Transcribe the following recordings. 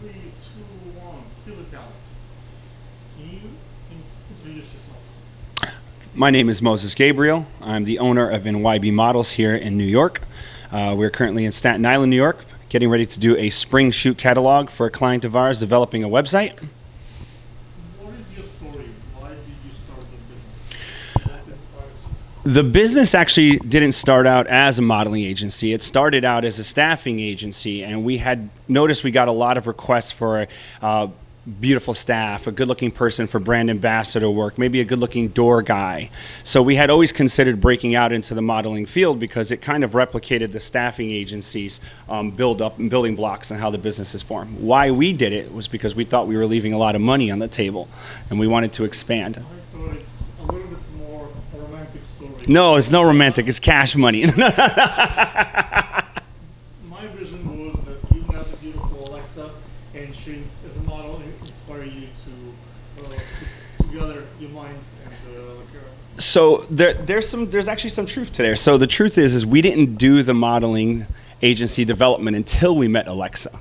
Three, two, one. Feel the talent. Can you introduce yourself? My name is Moses Gabriel. I'm the owner of NYB Models here in New York. We're currently in Staten Island, New York, getting ready to do a spring shoot catalog for a client of ours developing a website. What is your story? Why did you start the business? What inspires you? The business actually didn't start out as a modeling agency. It started out as a staffing agency, and we had noticed we got a lot of requests for beautiful staff, a good-looking person for brand ambassador work, maybe a good-looking door guy. So we had always considered breaking out into the modeling field because it kind of replicated the staffing agencies build-up and building blocks and how the business is formed. Why we did it was because we thought we were leaving a lot of money on the table, and we wanted to expand. I thought it's a little bit more a romantic story. No, it's no romantic. It's cash money. My vision was that you have a beautiful Alexa, and she, as a model, inspire you to put together your minds and So there's actually some truth to there. So the truth is we didn't do the modeling agency development until we met Alexa.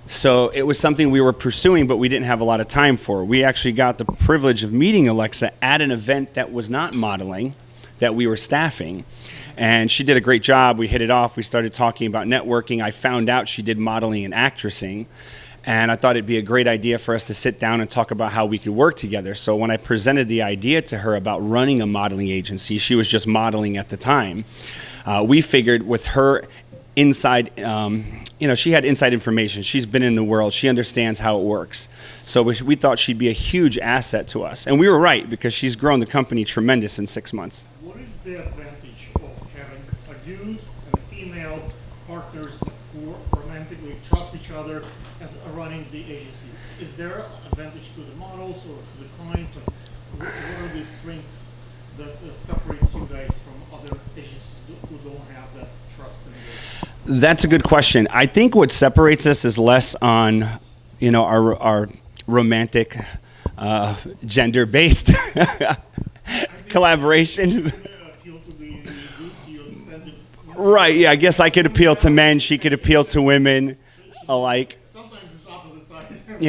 So it was something we were pursuing, but we didn't have a lot of time for. We actually got the privilege of meeting Alexa at an event that was not modeling, that we were staffing. And she did a great job. We hit it off. We started talking about networking. I found out she did modeling and actressing. And I thought it'd be a great idea for us to sit down and talk about how we could work together. So when I presented the idea to her about running a modeling agency, she was just modeling at the time. We figured with her inside, she had inside information. She's been in the world. She understands how it works. So we thought she'd be a huge asset to us. And we were right, because she's grown the company tremendous in 6 months. what is the advantage of having a dude and a female partners who romantically trust each other as running the agency? Is there an advantage to the models or to the clients? And what are the strengths that separates you guys from other agencies who don't have that trust in you? That's a good question. I think what separates us is less on, our romantic, gender-based collaboration. Appeal to the groups you understand it. Right, yeah, I guess I could appeal to men, she could appeal to women alike. Sometimes it's opposite side.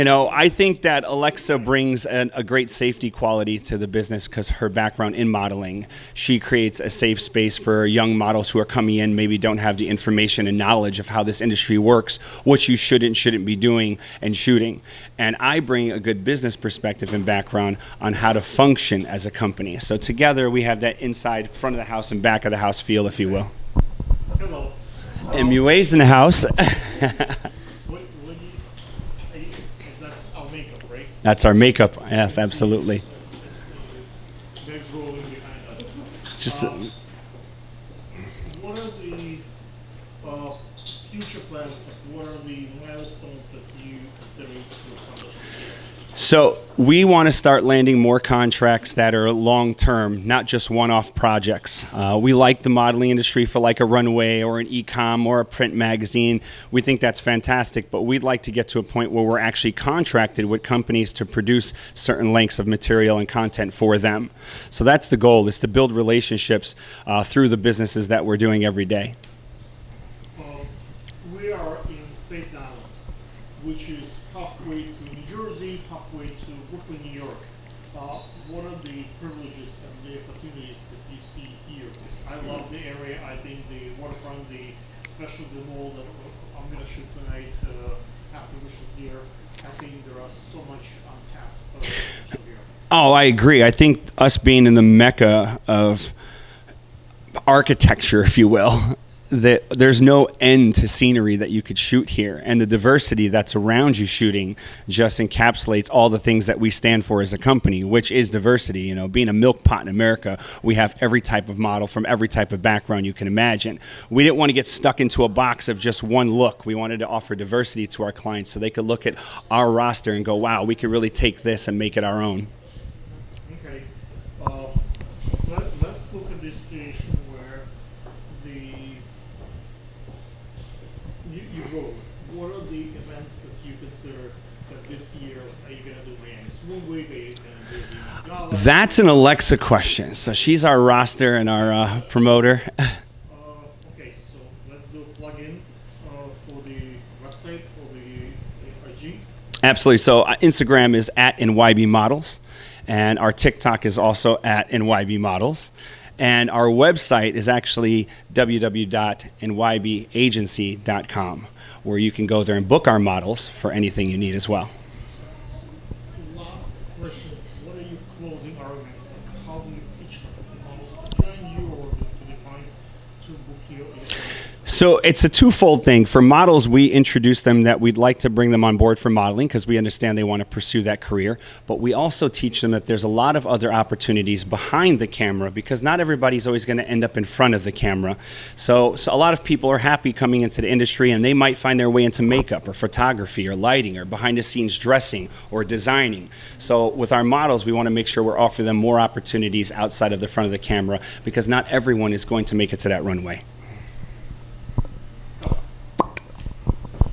I think that Alexa brings a great safety quality to the business because her background in modeling. She creates a safe space for young models who are coming in, maybe don't have the information and knowledge of how this industry works, what you shouldn't be doing and shooting. And I bring a good business perspective and background on how to function as a company. So together we have that inside, front of the house and back of the house feel, if you will. Hello. MUA's in the house. That's our makeup, right? That's our makeup. Yes, absolutely. Bags rolling behind us. Just What are the future plans? What are the milestones that you consider to accomplish this year? So we want to start landing more contracts that are long-term, not just one-off projects. We like the modeling industry for like a runway or an e-com or a print magazine. We think that's fantastic, but we'd like to get to a point where we're actually contracted with companies to produce certain lengths of material and content for them. So that's the goal, is to build relationships through the businesses that we're doing every day. We are in Staten Island, which is halfway to New Jersey, halfway to Brooklyn, New York. What are the privileges and the opportunities that you see here? Because I love the area. I think the waterfront, especially the mall that I'm going to shoot tonight after we shoot here, I think there are so much untapped potential here. Oh, I agree. I think us being in the mecca of architecture, if you will, that there's no end to scenery that you could shoot here, and the diversity that's around you shooting just encapsulates all the things that we stand for as a company, which is diversity. Being a milk pot in America, we have every type of model from every type of background you can imagine. We didn't want to get stuck into a box of just one look. We wanted to offer diversity to our clients so they could look at our roster and go, wow, we could really take this and make it our own. Okay. Let's look at this situation where you go. What are the events that you consider that this year are you going to do Miami Swim Week? Are you going to do the gala? That's an Alexa question. So she's our roster and our promoter. Okay, so let's do a plug-in for the website, for the IG? Absolutely. So Instagram is at NYB Models, and our TikTok is also at NYB Models. And our website is actually www.nybagency.com, where you can go there and book our models for anything you need as well. Last question, what are your closing arguments? Like, how do you pitch the models to join you or to the clients to book your services? So it's a twofold thing. For models, we introduce them that we'd like to bring them on board for modeling because we understand they want to pursue that career. But we also teach them that there's a lot of other opportunities behind the camera because not everybody's always going to end up in front of the camera. So a lot of people are happy coming into the industry and they might find their way into makeup or photography or lighting or behind the scenes dressing or designing. So with our models, we want to make sure we're offering them more opportunities outside of the front of the camera because not everyone is going to make it to that runway.